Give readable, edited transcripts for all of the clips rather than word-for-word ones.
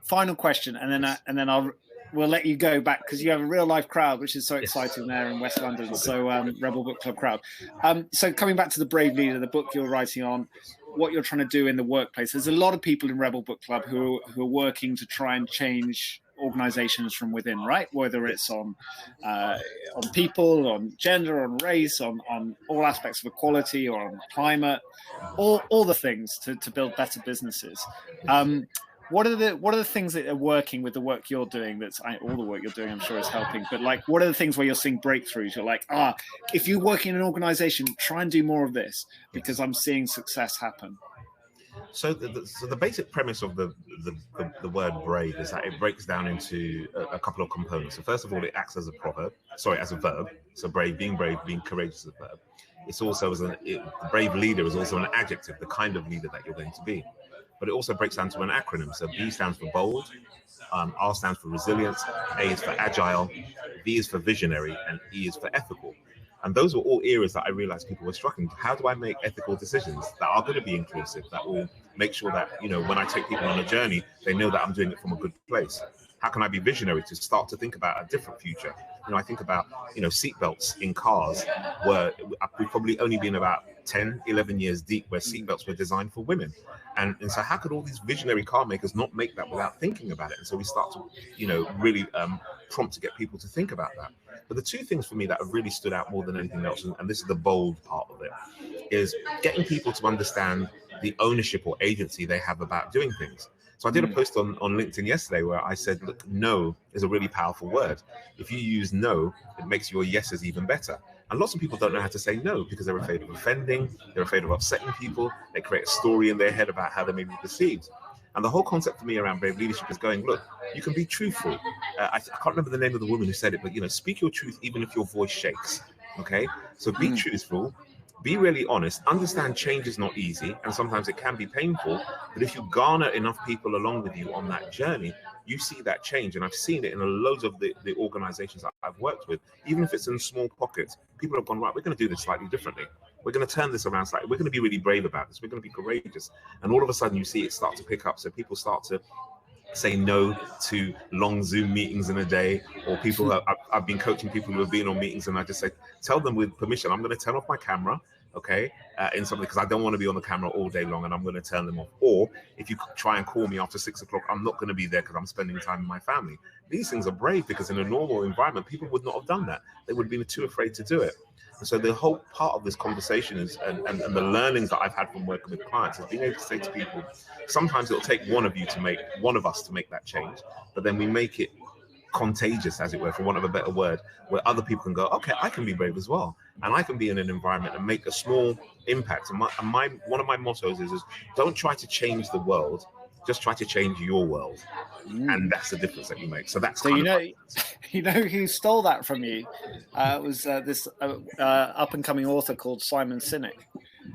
final question, and then we'll let you go back because you have a real life crowd, which is so exciting there in West London. So Rebel Book Club crowd. So coming back to the Brave Leader, the book you're writing on, what you're trying to do in the workplace. There's a lot of people in Rebel Book Club who are working to try and change organizations from within, right? Whether it's on people, on gender, on race, on all aspects of equality, or on climate, all the things to build better businesses. What are the things that are working with the work you're doing? All the work you're doing, I'm sure, is helping. But like, what are the things where you're seeing breakthroughs? You're like, if you work in an organization, try and do more of this because I'm seeing success happen. So the basic premise of the word brave is that it breaks down into a couple of components. So first of all, it acts as a verb. So brave, being courageous is a verb. It's also the brave leader is also an adjective, the kind of leader that you're going to be. But it also breaks down to an acronym. So B stands for bold, R stands for resilience, A is for agile, V is for visionary, and E is for ethical. And those were all areas that I realized people were struggling. How do I make ethical decisions that are going to be inclusive, that will make sure that, when I take people on a journey, they know that I'm doing it from a good place? How can I be visionary to start to think about a different future? I think about, seatbelts in cars where we've probably only been about 10, 11 years deep where seatbelts were designed for women. And so how could all these visionary car makers not make that without thinking about it? And so we start to, really prompt to get people to think about that. But the two things for me that have really stood out more than anything else, and this is the bold part of it, is getting people to understand the ownership or agency they have about doing things. So I did a post on LinkedIn yesterday where I said, look, no is a really powerful word. If you use no, it makes your yeses even better. And lots of people don't know how to say no because they're afraid of offending, they're afraid of upsetting people, they create a story in their head about how they may be perceived. And the whole concept for me around brave leadership is going, look, you can be truthful. I can't remember the name of the woman who said it, but, speak your truth even if your voice shakes, okay? So be truthful, be really honest, understand change is not easy, and sometimes it can be painful, but if you garner enough people along with you on that journey, you see that change. And I've seen it in loads of the organizations that I've worked with, even if it's in small pockets. People have gone, right, we're going to do this slightly differently. We're going to turn this around slightly. We're going to be really brave about this. We're going to be courageous. And all of a sudden you see it start to pick up. So people start to say no to long Zoom meetings in a day, or people, I've been coaching people who have been on meetings and I just say, tell them with permission, I'm going to turn off my camera, okay, in something, because I don't want to be on the camera all day long and I'm going to turn them off. Or if you try and call me after 6 o'clock, I'm not going to be there because I'm spending time with my family. These things are brave because in a normal environment, people would not have done that. They would have been too afraid to do it. And so the whole part of this conversation is, and the learnings that I've had from working with clients is being able to say to people, sometimes it'll take one of us to make that change, but then we make it contagious, as it were, for want of a better word, where other people can go, okay, I can be brave as well. And I can be in an environment and make a small impact. And one of my mottos is don't try to change the world, just try to change your world. And that's the difference that you make. So that's you know who stole that from you? It was this up and coming author called Simon Sinek.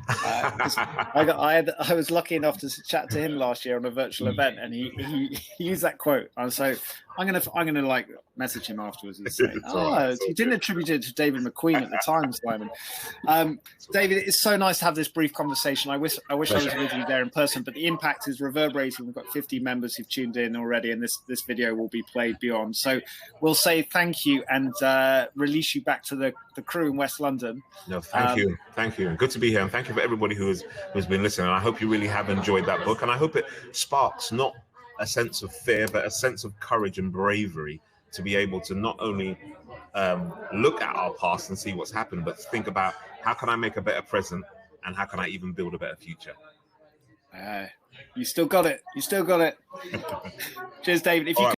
I was lucky enough to chat to him last year on a virtual event, and he used that quote. And so I'm gonna like message him afterwards and say, you didn't attribute it to David McQueen at the time, Simon. David, it's so nice to have this brief conversation. I wish I was with you there in person, but the impact is reverberating. We've got 50 members who've tuned in already, and this video will be played beyond. So we'll say thank you and release you back to the crew in West London. No, thank you. And good to be here. And thank you for everybody who's been listening. And I hope you really have enjoyed that book. And I hope it sparks not a sense of fear, but a sense of courage and bravery to be able to not only look at our past and see what's happened, but think about how can I make a better present and how can I even build a better future. You still got it. Cheers, David.